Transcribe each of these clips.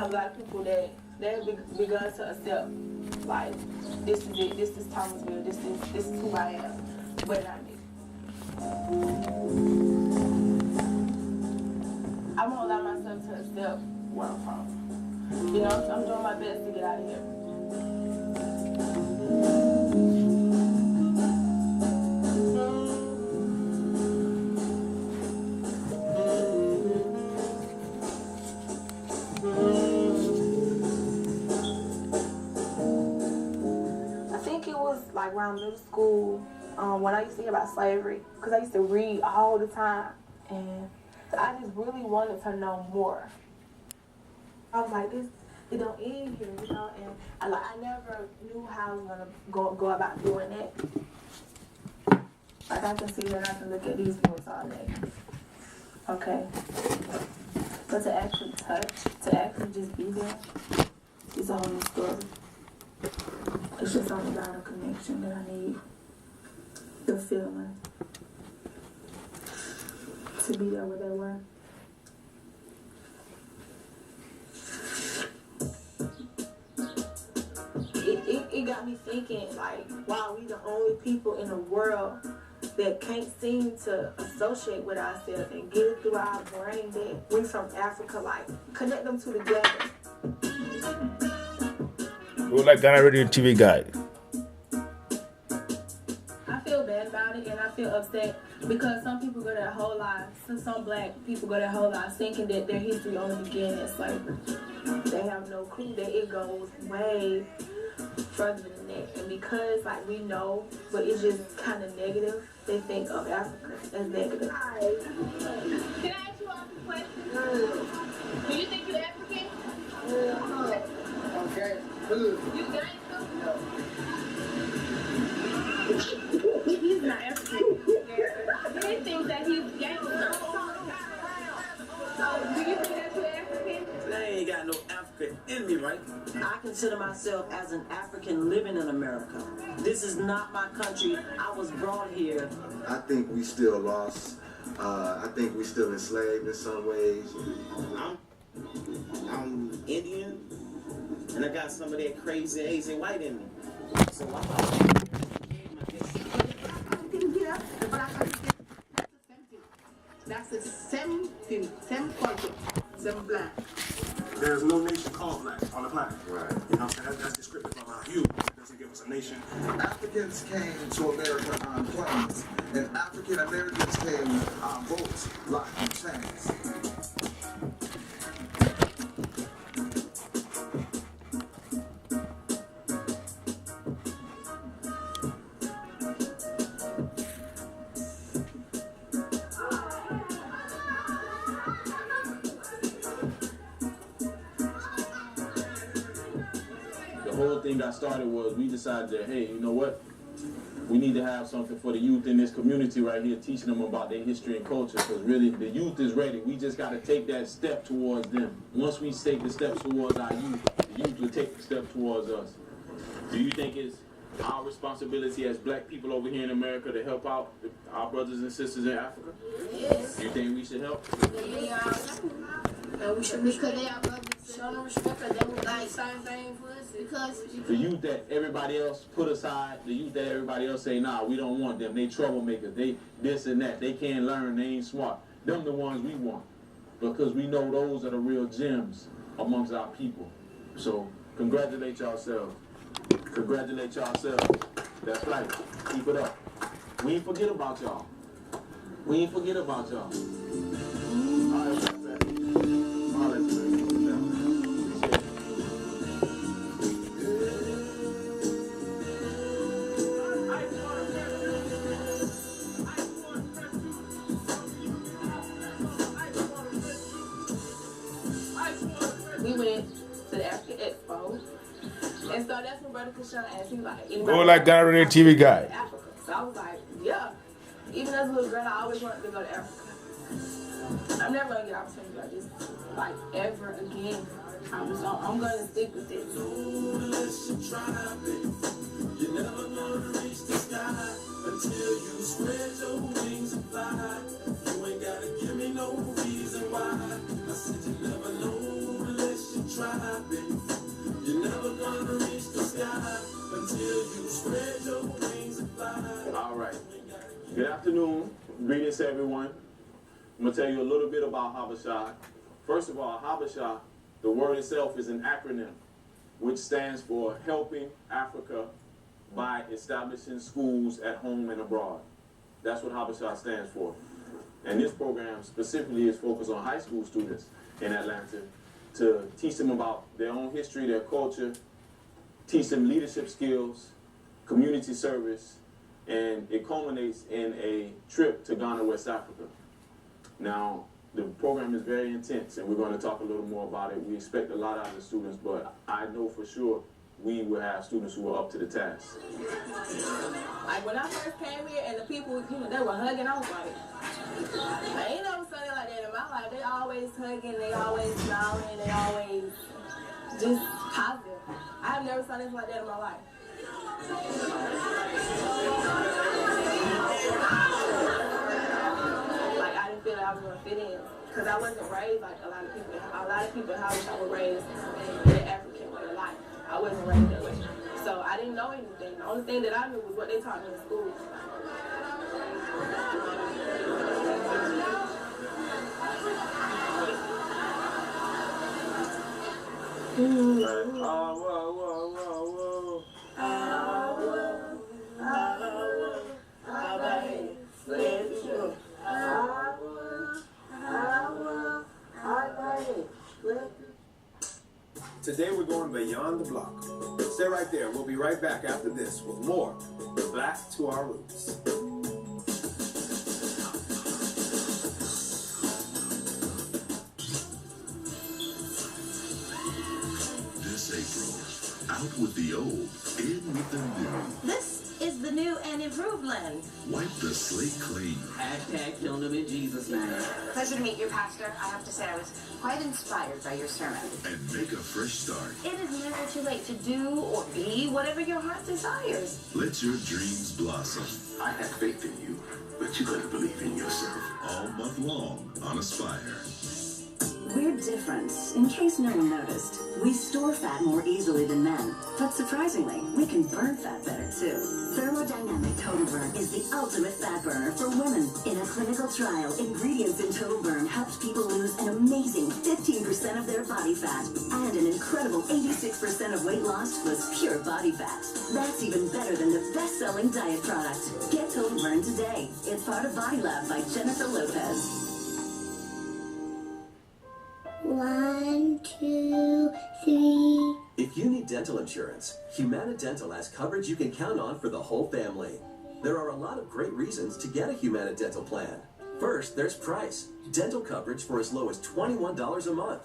have a lot of people that begun to accept, like, this is it, this is Thomasville, this is who I am, but not me. I won't allow myself to accept where I'm from. You know, so I'm doing my best to get out of here. I think it was like around middle school when I used to hear about slavery, because I used to read all the time, and I just really wanted to know more. I was like, it don't end here, you know, and I never knew how I was gonna go about doing that. Like, I can sit here and I can look at these books all day. Okay. But to actually touch, to actually just be there, it's a whole new story. It's just all about a connection that I need. The feeling. To be there with that one. It got me thinking, like, wow, we the only people in the world that can't seem to associate with ourselves and get it through our brain that we from Africa, like, connect them two together. We're like Ghana Radio TV guide. I feel bad about it, and I feel upset because some people go their whole lives, some black people go their whole lives thinking that their history only began at slavery. They have no clue that it goes way further than that. And because, like, we know, but it's just kind of negative, they think of Africa as negative. Can I ask you all some questions? Do you think you're African? Okay. You gangster? He's not African. He thinks that he's gangster. So, do you think that you're African? I ain't got no African in me, right? I consider myself as an African living in America. This is not my country. I was brought here. I think we still lost. I think we still enslaved in some ways. I'm Indian, and I got some of that crazy Asian white in me. So I didn't get up, but I got to get that's the same thing, same culture, same black. There's no nation called black on the planet. Right. You know what I'm saying? That's descriptive of our hue. It doesn't give us a nation. Africans came to America on planes, and African Americans came on boats, locked in chains. The whole thing got started was we decided that, hey, you know what? We need to have something for the youth in this community right here, teaching them about their history and culture, because really the youth is ready. We just got to take that step towards them. Once we take the steps towards our youth, the youth will take the step towards us. Do you think it's our responsibility as black people over here in America to help out our brothers and sisters in Africa? Yes. Do you think we should help? Yeah. And we should, because they are brothers. Show them respect, because they would like same thing for us. Because the youth that everybody else put aside, the youth that everybody else say, nah, we don't want them. They troublemakers. They this and that. They can't learn. They ain't smart. Them the ones we want. Because we know those are the real gems amongst our people. So congratulate yourselves. Congratulate yourselves. That's right. Keep it up. We ain't forget about y'all. We ain't forget about y'all. All right, that's that. All right, that's that. We went to the African Expo, and so that's when Brother Krishan asked me, like, We're like Ghana Radio TV guide. Africa. So I was like, yeah. Even as a little girl, I always wanted to go to Africa. I'm never gonna get opportunity like this, like, ever again. I'm gonna stick with it. You never gonna reach the sky until you spread your wings and fly. You ain't gotta give me no reason why. I said you never know unless you try. Good afternoon. Greetings to everyone. I'm going to tell you a little bit about Habesha. First of all, Habesha, the word itself is an acronym, which stands for Helping Africa by Establishing Schools at Home and Abroad. That's what Habesha stands for. And this program specifically is focused on high school students in Atlanta to teach them about their own history, their culture, teach them leadership skills, community service, and it culminates in a trip to Ghana, West Africa. Now, the program is very intense, and we're going to talk a little more about it. We expect a lot out of the students, but I know for sure we will have students who are up to the task. Like when I first came here and the people, they were hugging, I was like, I ain't never seen it like that in my life. They always hugging, they always smiling, they always just positive. I have never seen this like that in my life. Like I didn't feel like I was gonna fit in because I wasn't raised like a lot of people. A lot of people in Hollywood I was raised in the African way of life. I wasn't raised that way, so I didn't know anything. The only thing that I knew was what they taught me in school. Today we're going beyond the block. Stay right there. We'll be right back after this with more Back to Our Roots. This April, out with the old, in with the new. This is the new and improved lens. Wipe the slate clean. Hashtag killing them in Jesus' name. Pleasure to meet you, Pastor. I have to say I was quite inspired by your sermon. And make a fresh start. It is never too late to do or be whatever your heart desires. Let your dreams blossom. I have faith in you, but you gotta believe in yourself. All month long on Aspire. We're different. In case no one noticed, we store fat more easily than men. But surprisingly, we can burn fat better too. Thermodynamic Total Burn is the ultimate fat burner for women. In a clinical trial, ingredients in Total Burn helped people lose an amazing 15% of their body fat. And an incredible 86% of weight lost was pure body fat. That's even better than the best-selling diet product. Get Total Burn today. It's part of Body Lab by Jennifer Lopez. 1, 2, 3. If you need dental insurance, Humana Dental has coverage you can count on for the whole family. There are a lot of great reasons to get a Humana Dental plan. First, there's price. Dental coverage for as low as $21 a month.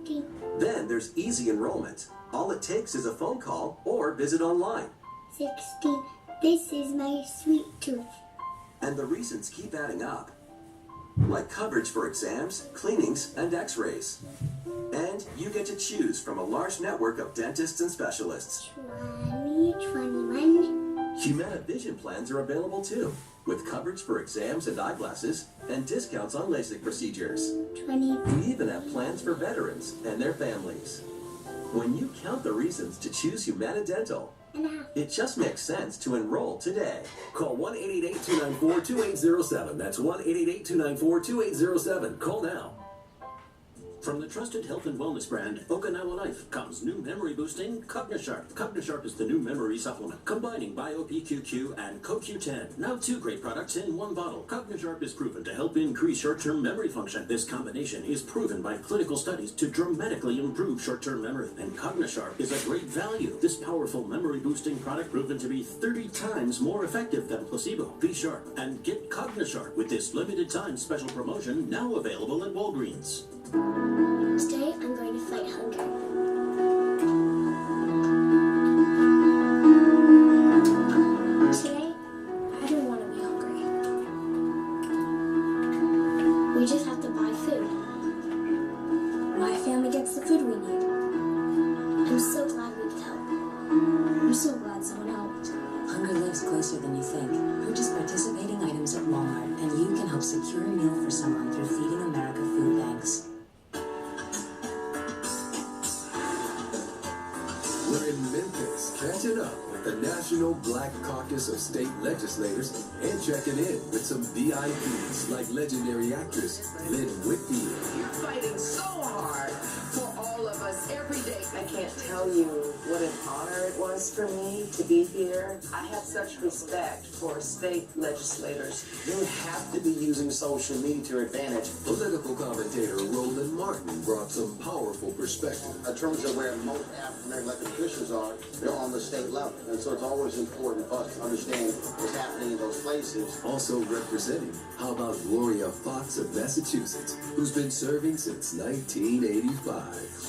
50. Then there's easy enrollment. All it takes is a phone call or visit online. 60. This is my sweet tooth. And the reasons keep adding up. Like coverage for exams, cleanings, and x-rays. And you get to choose from a large network of dentists and specialists. 20, 21. Humana Vision plans are available too, with coverage for exams and eyeglasses, and discounts on LASIK procedures. 20. We even have plans for veterans and their families. When you count the reasons to choose Humana Dental, it just makes sense to enroll today. Call 1-888-294-2807. That's 1-888-294-2807. Call now. From the trusted health and wellness brand Okinawa Life comes new memory boosting CogniSharp. CogniSharp is the new memory supplement combining BioPQQ and CoQ10. Now 2 great products in one bottle. CogniSharp is proven to help increase short-term memory function. This combination is proven by clinical studies to dramatically improve short-term memory. And CogniSharp is a great value. This powerful memory boosting product proven to be 30 times more effective than placebo. Be sharp and get CogniSharp with this limited time special promotion now available at Walgreens. Today, I'm going to fight hunger. Today, I don't want to be hungry. We just have to buy food. My family gets the food we need. I'm so glad we could help. I'm so glad someone helped. Hunger lives closer than you think. Purchase participating items at Walmart, and you can help secure a meal for someone through Feeding America food banks. We're in Memphis, catching up with the national National Black Caucus of State Legislators and checking in with some VIPs like legendary actress Lynn Whitfield. You're fighting so hard for all of us every day. I can't tell you what an honor it was for me to be here. I have such respect for state legislators. You have to be using social media to your advantage. Political commentator Roland Martin brought some powerful perspective. In terms of where most African-American elected officials are, they're on the state level. And so it's always important for us to understand what's happening in those places. Also representing, how about Gloria Fox of Massachusetts, who's been serving since 1985.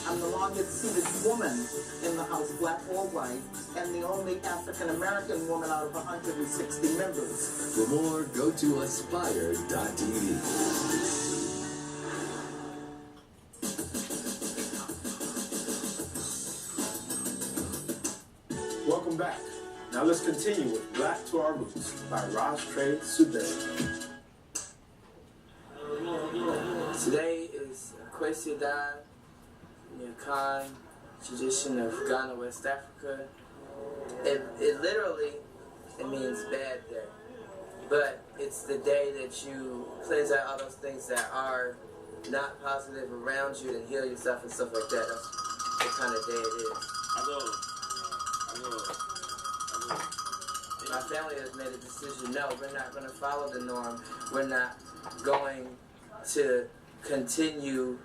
I'm the longest-seated woman in the House, black or white, and the only African-American woman out of 160 members. For more, go to aspire.tv. Welcome back. Now let's continue with Black to Our Roots by Ross Trey Suberi. Today is Kwesi Daa Nyakan, tradition of Ghana, West Africa. It literally, it means bad day. But it's the day that you cleanse out all those things that are not positive around you and heal yourself and stuff like that. That's the kind of day it is. My family has made a decision, no, we're not going to follow the norm. We're not going to continue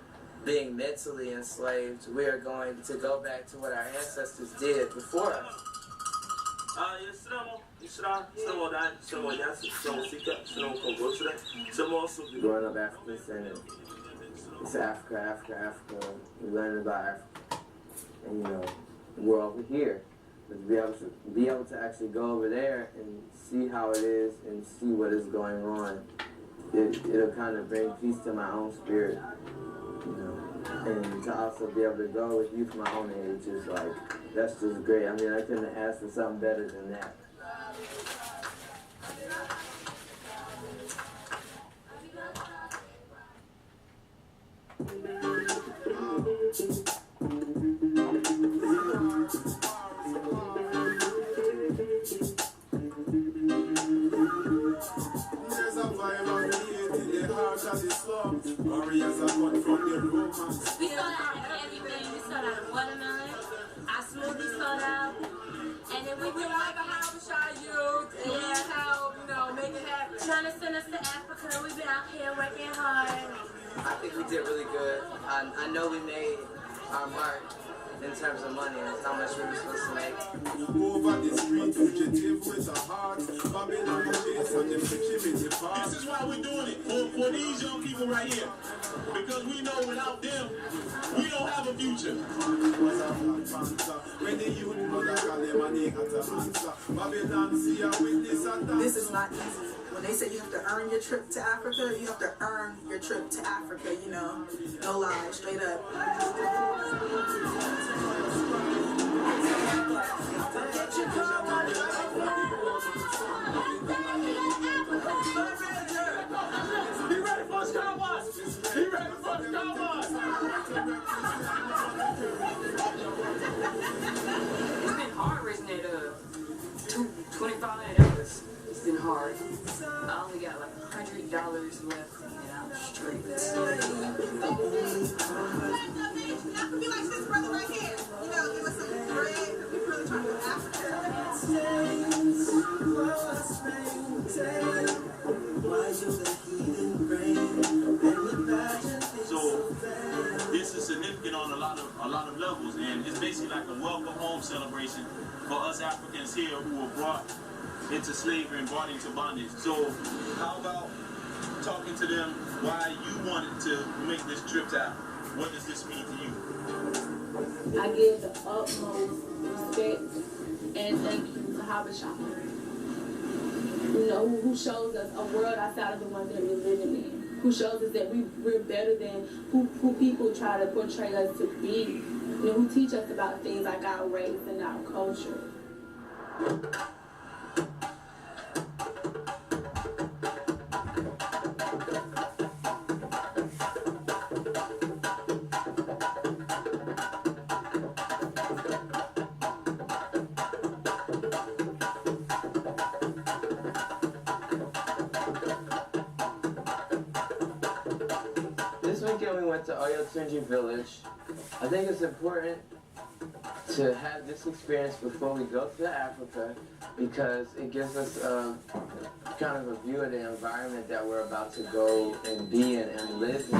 being mentally enslaved. We are going to go back to what our ancestors did before us. Growing up African centered, it's Africa. We learn about Africa. And you know, we're over here. But to be able to actually go over there and see how it is and see what is going on, it'll kind of bring peace to my own spirit, you know. And to also be able to go with youth my own age is like, that's just great. I mean, I couldn't ask for something better than that. Warriors are cut from their romance. We sold out of everything. We sold out of watermelon. Our smoothie sold out. And then we been like how we shot youth and how, you know, make it happen. Trying to send us to Africa. We've been out here working hard. I think we did really good. I know we made our mark in terms of money and how much we were supposed to make. Over the street, fugitive with a heart. Babylon chase and them picture in the park. This is why we're doing it, for these young people right here. Because we know without them, we don't have a future. Was a Black Panther. When the youth mother call them and they got to answer. Babylon see a witness attack. This is not easy. When they say you have to earn your trip to Africa, you have to earn your trip to Africa, you know. No lie, straight up. Be ready for the Star Wars! Be ready for the Star Wars! It's been hard raising at $25. It's been hard. I only got like $100 left and I'm straight. Be like this brother right here. You know, give us some bread. We're really trying to go to Africa. So this is significant on a lot of levels, and it's basically like a welcome home celebration for us Africans here who were brought into slavery and brought into bondage. So how about talking to them why you wanted to make this trip out? What does this mean to you? I give the utmost respect and thank you to Habasha. You know, who shows us a world outside of the one that we're living in. Who shows us that we're better than who people try to portray us to be. You know, who teach us about things like our race and our culture. went to Oyotunji village. I think it's important to have this experience before we go to Africa because it gives us kind of a view of the environment that we're about to go and be in and live in.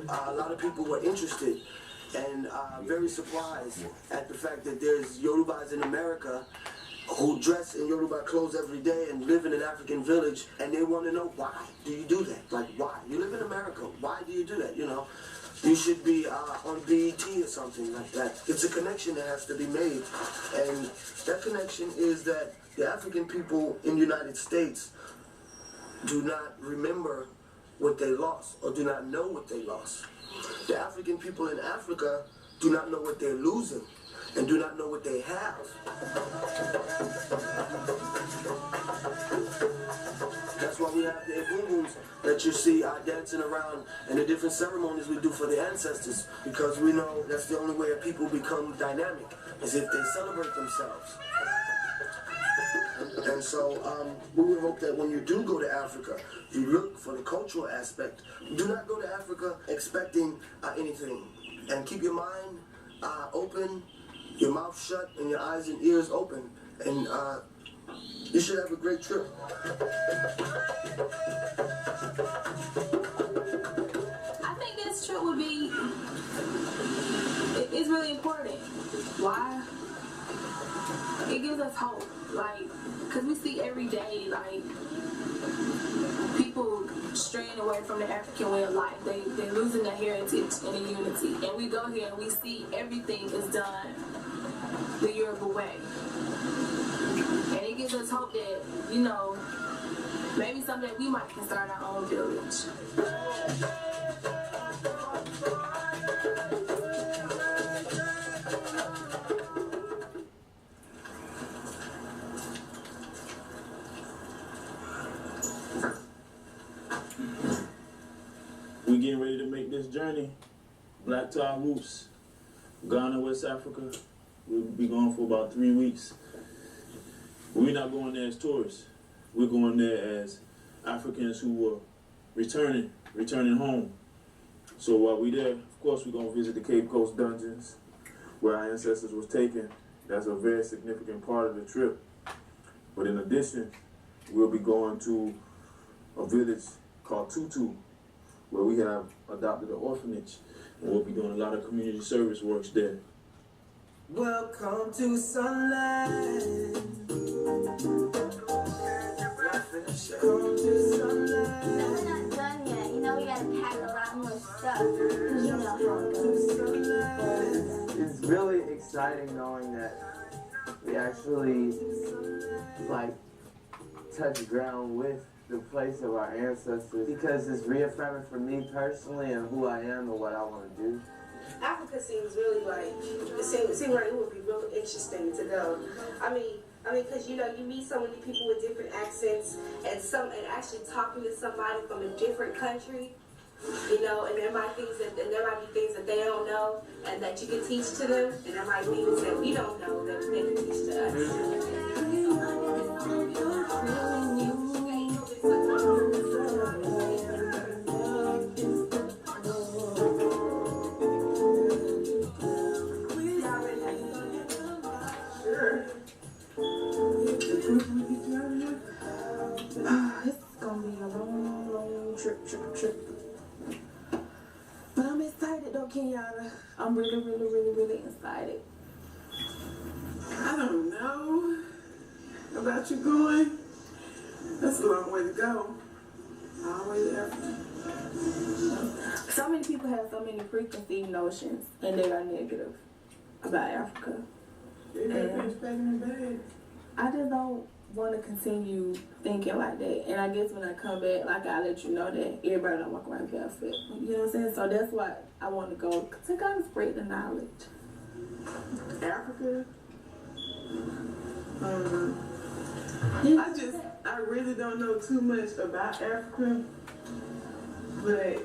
A lot of people were interested and very surprised at the fact that there's Yorubas in America who dress in Yoruba clothes every day and live in an African village, and they want to know, why do you do that? Like, why? You live in America. Why do you do that? You know, you should be on BET or something like that. It's a connection that has to be made, and that connection is that the African people in the United States do not remember what they lost or do not know what they lost. The African people in Africa do not know what they're losing and do not know what they have. That's why we have the Egunguns that you see dancing around and the different ceremonies we do for the ancestors, because we know that's the only way a people become dynamic, is if they celebrate themselves. And so we would hope that when you do go to Africa, you look for the cultural aspect. Do not go to Africa expecting anything, and keep your mind open, your mouth shut, and your eyes and ears open, and you should have a great trip. I think this trip would be, it's really important. Why? It gives us hope, like, because we see every day, like, people straying away from the African way of life. They're losing their heritage and the unity. And we go here and we see everything is done the Yoruba way. And it gives us hope that, you know, maybe someday we might can start our own village. We getting ready to make this journey. Black to our roots. Ghana, West Africa. We'll be gone for about 3 weeks. We're not going there as tourists. We're going there as Africans who are returning home. So while we're there, of course, we're going to visit the Cape Coast dungeons where our ancestors was taken. That's a very significant part of the trip. But in addition, we'll be going to a village called Tutu, where we have adopted an orphanage, and we'll be doing a lot of community service works there. Welcome to Sunland. Welcome to Sunland. No, we're not done yet. You know, we gotta pack a lot more stuff. You know how it goes. It's really exciting knowing that we actually, like, touch ground with the place of our ancestors, because it's reaffirming for me personally and who I am and what I want to do. Africa seems really like, it seems like it would be really interesting to go. I mean, because you know, you meet so many people with different accents, and actually talking to somebody from a different country, you know, and there might be things that they don't know and that you can teach to them, and there might be things that we don't know that they can teach to us. It's gonna be a long trip. But I'm excited though, Kenyatta. I'm really excited. I don't know about you going. That's a long way to go. All the way to Africa. So many people have so many preconceived notions, and they are negative about Africa. And I just don't want to continue thinking like that. And I guess when I come back, like, I'll let you know that everybody don't walk around barefoot. You know what I'm saying? So that's why I want to go, to kind of spread the knowledge. Africa? I really don't know too much about Africa, but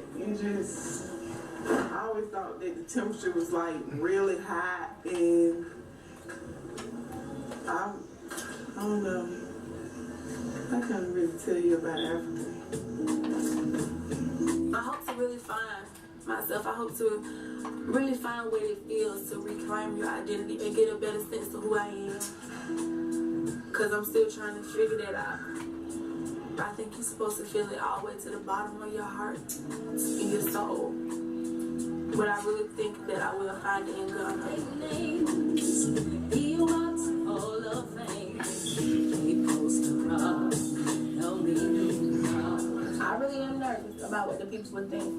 I always thought that the temperature was like really hot, and I don't know. I can't really tell you about Africa. I hope to really find myself. I hope to really find what it feels to reclaim your identity and get a better sense of who I am. Because I'm still trying to figure that out. I think you're supposed to feel it all the way to the bottom of your heart and your soul. But I really think that I will find it in God. He walks all of fame. He posts around. I really am nervous about what the people would think.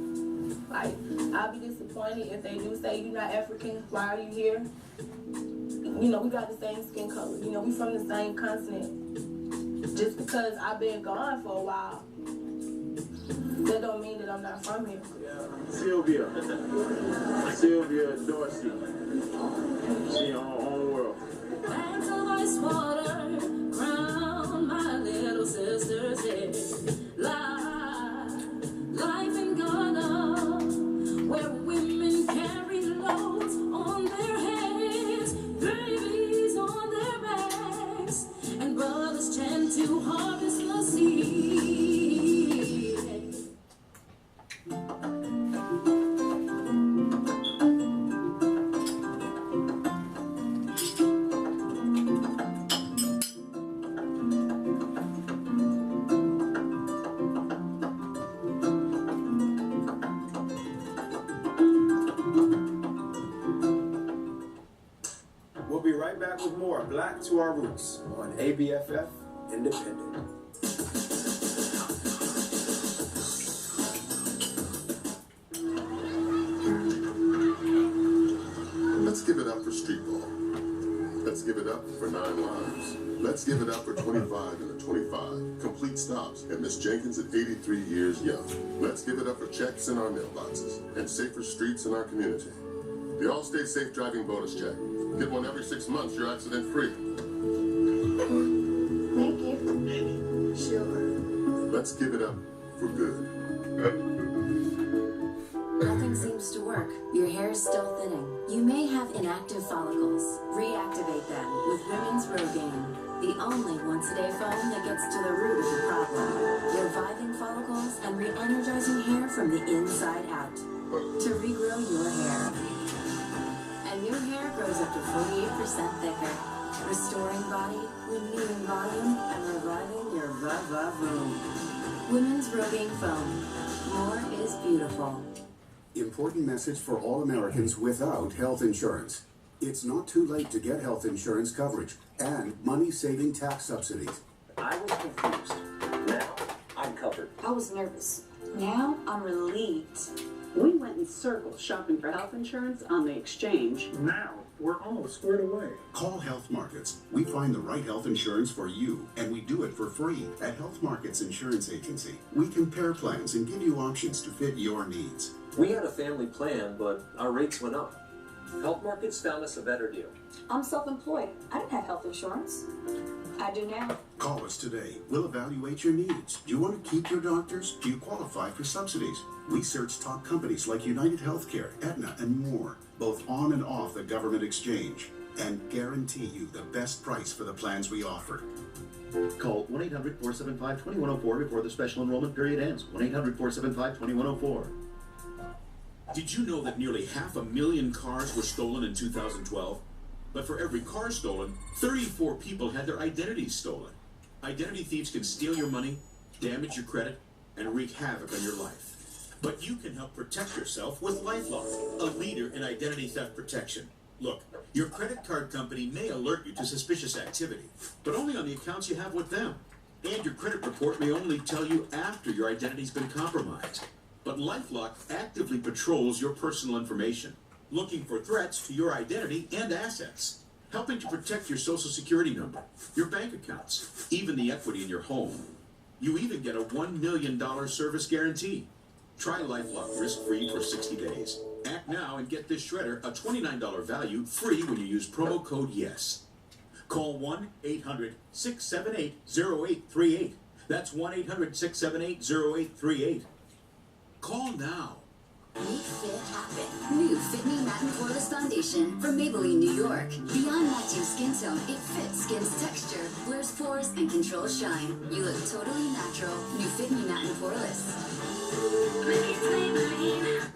Like, I'll be disappointed if they do say you're not African. Why are you here? You know, we got the same skin color. You know, we from the same continent. Just because I've been gone for a while, that don't mean that I'm not from here. Sylvia Dorsey. She in her own world. Bags of ice water round my little sister's head. Life in Ghana, where women carry loads on their heads, babies on their backs, and brothers tend to harvest the seed. We'll be right back with more Black to Our Roots on ABFF Independent. Let's give it up for street ball. Let's give it up for 9 lives. Let's give it up for 25 and a 25. Complete stops and Miss Jenkins at 83 years young. Let's give it up for checks in our mailboxes and safer streets in our community. The Allstate Safe Driving Bonus Check. Get one every 6 months, you're accident free. Thank you. Sure. Let's give it up for good. Nothing seems to work. Your hair is still thinning. You may have inactive follicles. Reactivate them with Women's Rogaine, the only once-a-day foam that gets to the root of the problem. Reviving follicles and re-energizing hair from the inside out. To regrow your hair. And your hair grows up to 48% thicker. Restoring body, renewing volume, and reviving your va-va-voom. Women's Rogaine Foam. More is beautiful. Important message for all Americans without health insurance. It's not too late to get health insurance coverage and money-saving tax subsidies. I was confused. Now I'm covered. I was nervous. Now I'm relieved. We went in circles shopping for health insurance on the exchange. Now we're all squared away. Call Health Markets. We find the right health insurance for you, and we do it for free at Health Markets Insurance Agency. We compare plans and give you options to fit your needs. We had a family plan, but our rates went up. Health Markets found us a better deal. I'm self-employed. I didn't have health insurance. I do now. Call us today. We'll evaluate your needs. Do you want to keep your doctors? Do you qualify for subsidies? We search top companies like United Healthcare, Aetna, and more, both on and off the government exchange, and guarantee you the best price for the plans we offer. Call 1-800-475-2104 before the special enrollment period ends. 1-800-475-2104. Did you know that nearly 500,000 cars were stolen in 2012? But for every car stolen, 34 people had their identities stolen. Identity thieves can steal your money, damage your credit, and wreak havoc on your life. But you can help protect yourself with LifeLock, a leader in identity theft protection. Look, your credit card company may alert you to suspicious activity, but only on the accounts you have with them. And your credit report may only tell you after your identity's been compromised. But LifeLock actively patrols your personal information, looking for threats to your identity and assets, helping to protect your social security number, your bank accounts, even the equity in your home. You even get a $1 million service guarantee. Try LifeLock risk-free for 60 days. Act now and get this shredder, a $29 value, free when you use promo code YES. Call 1-800-678-0838. That's 1-800-678-0838. Call now. Make fit happen. New Fit Me Matte and Poreless Foundation from Maybelline, New York. Beyond matching skin tone, it fits skin's texture, blurs pores, and controls shine. You look totally natural. New Fit Me Matte and Poreless.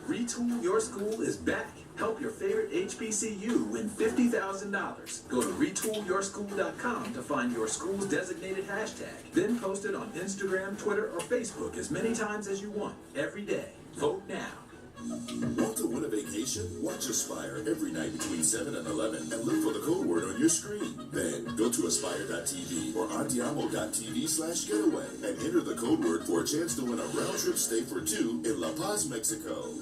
Retool Your School is back. Help your favorite HBCU win $50,000. Go to retoolyourschool.com to find your school's designated hashtag. Then post it on Instagram, Twitter, or Facebook as many times as you want, every day. Vote now. Want to win a vacation? Watch Aspire every night between 7 and 11 and look for the code word on your screen. Then go to aspire.tv or andiamo.tv/getaway and enter the code word for a chance to win a round-trip stay for 2 in La Paz, Mexico.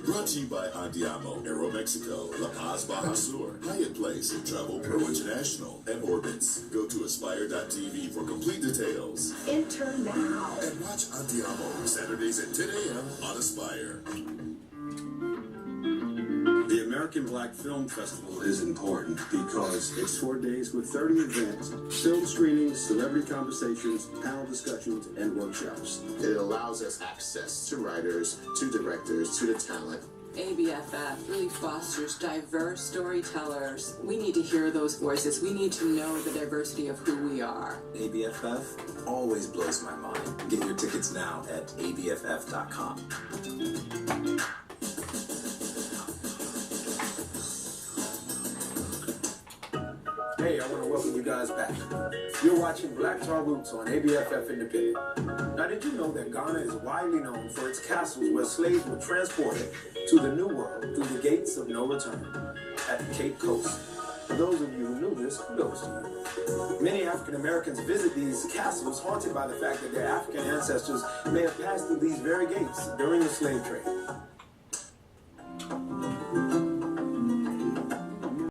Brought to you by Andiamo, Aeromexico, La Paz, Baja Sur, Hyatt Place, Travel Pro International, and Orbitz. Go to aspire.tv for complete details. Enter now. And watch Andiamo Saturdays at 10 a.m. on Aspire. The American Black Film Festival is important because it's 4 days with 30 events, film screenings, celebrity conversations, panel discussions, and workshops. It allows us access to writers, to directors, to the talent. ABFF really fosters diverse storytellers. We need to hear those voices. We need to know the diversity of who we are. ABFF always blows my mind. Get your tickets now at abff.com. Hey, I want to welcome you guys back. You're watching Black Tar Roots on ABFF Independent. Now, did you know that Ghana is widely known for its castles where slaves were transported to the New World through the gates of no return at the Cape Coast? For those of you who knew this, kudos to you. Many African Americans visit these castles haunted by the fact that their African ancestors may have passed through these very gates during the slave trade.